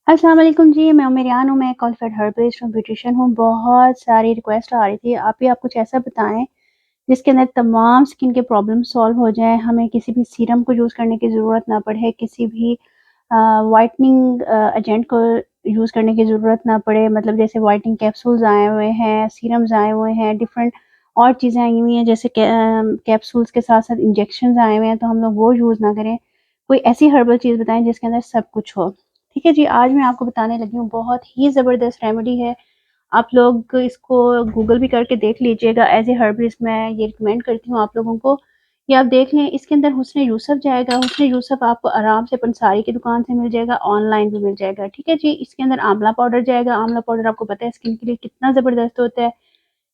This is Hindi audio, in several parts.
अस्सलाम वालेकुम जी, मैं उमेरियान हूँ, मैं क्वालिफाइड हर्बलिस्ट हूँ, ब्यूटिशियन हूँ। बहुत सारी रिक्वेस्ट आ रही थी, आप कुछ ऐसा बताएँ जिसके अंदर तमाम स्किन के प्रॉब्लम सॉल्व हो जाएँ, हमें किसी भी सीरम को यूज़ करने की ज़रूरत ना पड़े, किसी भी व्हाइटनिंग एजेंट को यूज़ करने की ज़रूरत ना पड़े। मतलब जैसे व्हाइटनिंग कैप्सूल्स आए हुए हैं, सीरम्स आए हुए हैं, डिफरेंट और चीज़ें आई हुई हैं, जैसे कैप्सूल्स के साथ-साथ इंजेक्शंस आए हुए हैं, तो हम लोग वो यूज़ ना करें। कोई ऐसी हर्बल चीज़ बताएँ जिसके अंदर सब कुछ हो। ठीक है जी, आज मैं आपको बताने लगी हूँ, बहुत ही ज़बरदस्त रेमेडी है। आप लोग इसको गूगल भी करके देख लीजिएगा। एज़ ए हर्बलिस्ट मैं ये रिकमेंड करती हूँ आप लोगों को कि आप देख लें। इसके अंदर हुस्न यूसुफ जाएगा। हुस्न यूसुफ आपको आराम से पंसारी की दुकान से मिल जाएगा, ऑनलाइन भी मिल जाएगा। ठीक है जी, इसके अंदर आंवला पाउडर जाएगा। आंवला पाउडर आपको पता है स्किन के लिए कितना ज़बरदस्त होता है।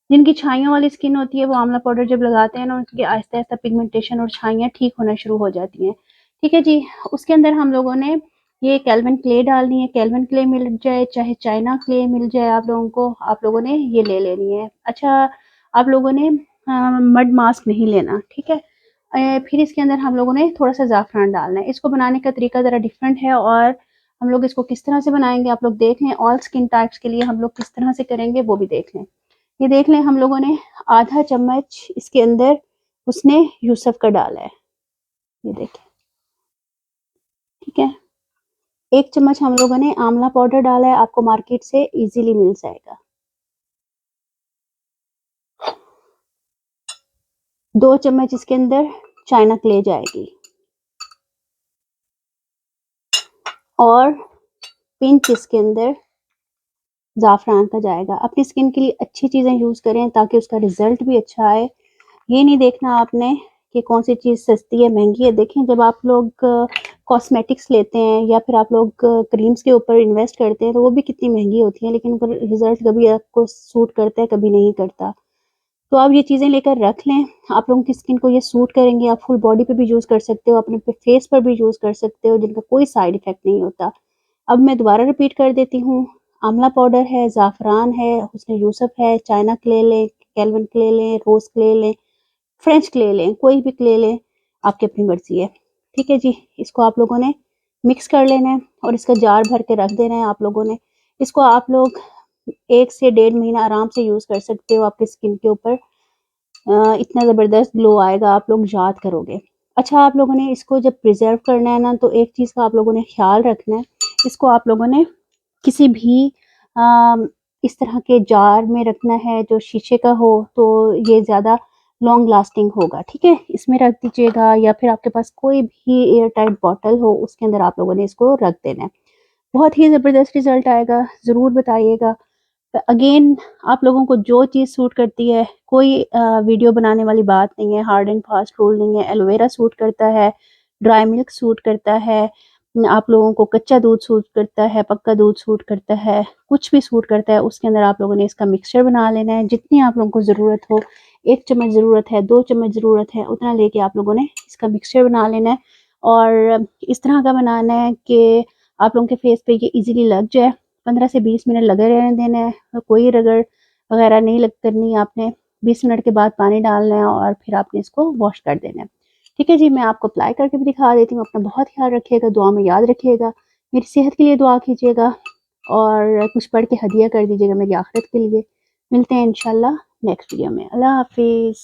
जिनकी छाइयों वाली स्किन होती है वो आंवला पाउडर जब लगाते हैं ना, उनकी आहिस्ता-आहिस्ता पिगमेंटेशन और छाइयाँ ठीक होना शुरू हो जाती हैं। ठीक है जी, उसके अंदर हम लोगों ने ये केल्विन क्ले डालनी है। केल्विन क्ले मिल जाए, चाहे चाइना क्ले मिल जाए आप लोगों को, आप लोगों ने ये ले लेनी है। अच्छा, आप लोगों ने मड मास्क नहीं लेना, ठीक है? फिर इसके अंदर हम लोगों ने थोड़ा-सा ज़ाफ़रान डालना है। इसको बनाने का तरीका ज़रा डिफरेंट है और हम लोग इसको किस तरह से बनाएँगे आप लोग देख लें। ऑल स्किन टाइप्स के लिए हम लोग किस तरह से करेंगे वो भी देख लें। ये देख लें, हम लोगों ने आधा चम्मच इसके अंदर उसने यूसुफ का डाला है। ये देखें, ठीक है? 1 चम्मच हम लोगों ने आंवला पाउडर डाला है, आपको मार्केट से इज़िली मिल जाएगा। 2 चम्मच इसके अंदर चाइना क्ले जाएगी और पिंच इसके अंदर ज़ाफ़रान का जाएगा। अपनी स्किन के लिए अच्छी चीज़ें यूज़ करें ताकि उसका रिज़ल्ट भी अच्छा आए। ये नहीं देखना आपने कि कौन-सी चीज़ सस्ती है, महँगी है। देखें, जब आप लोग कॉस्मेटिक्स लेते हैं या फिर आप लोग क्रीम्स के ऊपर इन्वेस्ट करते हैं, तो वो भी कितनी महँगी होती हैं, लेकिन उनका रिज़ल्ट कभी आपको सूट करता है, कभी नहीं करता। तो आप ये चीज़ें लेकर रख लें। आप लोगों की स्किन को ये सूट करेंगे, आप फुल बॉडी पे भी यूज़ कर सकते हो, अपने पे फेस पर भी यूज़ कर सकते हो, जिनका कोई साइड इफ़ेक्ट नहीं होता। अब मैं दोबारा रिपीट कर देती हूँ, आंवला पाउडर है, ज़ाफ़रान है, हुस्न यूसुफ है, चाइना क्ले लें, केल्विन क्ले लें, रोज़ क्ले लें, फ्रेंच क्ले लें, कोई भी क्ले लें, आपकी अपनी मर्ज़ी है। ठीक है जी, इसको आप लोगों ने मिक्स कर लेना है और इसका जार भर के रख देना है आप लोगों ने। इसको आप लोग 1 से डेढ़ महीना आराम से यूज़ कर सकते हो आपकी स्किन के ऊपर। इतना ज़बरदस्त ग्लो आएगा, आप लोग याद करोगे। अच्छा, आप लोगों ने इसको जब प्रिज़र्व करना है ना, तो एक चीज़ का आप लोगों ने ख़्याल रखना है, इसको आप लोगों ने किसी भी अ, इस तरह के जार में रखना है जो शीशे का हो, तो ये ज़्यादा लॉन्ग लास्टिंग होगा, ठीक है? इसमें रख दीजिएगा या फिर आपके पास कोई भी एयर टाइट बॉटल हो, उसके अंदर आप लोगों ने इसको रख देना है। बहुत ही ज़बरदस्त रिज़ल्ट आएगा, ज़रूर बताइएगा। अगेन, आप लोगों को जो चीज़ सूट करती है, कोई वीडियो बनाने वाली बात नहीं है, हार्ड एंड फास्ट रूल नहीं है। एलोवेरा सूट करता है, ड्राई मिल्क सूट करता है, आप लोगों को कच्चा दूध सूट करता है, पक्का दूध सूट करता है, कुछ भी सूट करता है, उसके अंदर आप लोगों ने इसका मिक्सचर बना लेना है। जितनी आप लोगों को ज़रूरत हो, 1 चम्मच ज़रूरत है, 2 चम्मच ज़रूरत है, उतना लेके आप लोगों ने इसका मिक्सचर बना लेना है और इस तरह का बनाना है कि आप लोगों के फेस पे ये ईज़िली लग जाए। 15 से 20 मिनट लगे रहने देना है, कोई रगड़ वगैरह नहीं लग करनी है आपने। 20 मिनट के बाद पानी डालना है और फिर आपने इसको वॉश कर देना है। ठीक है जी, मैं आपको अप्लाई करके भी दिखा देती हूँ। अपना बहुत ख्याल रखिएगा, दुआ में याद रखिएगा। मेरी सेहत के लिए दुआ कीजिएगा और कुछ पढ़ के हदिया कर दीजिएगा मेरी आखिरत के लिए। मिलते हैं इंशाल्लाह नेक्स्ट वीडियो में। अल्लाह हाफ़िज़।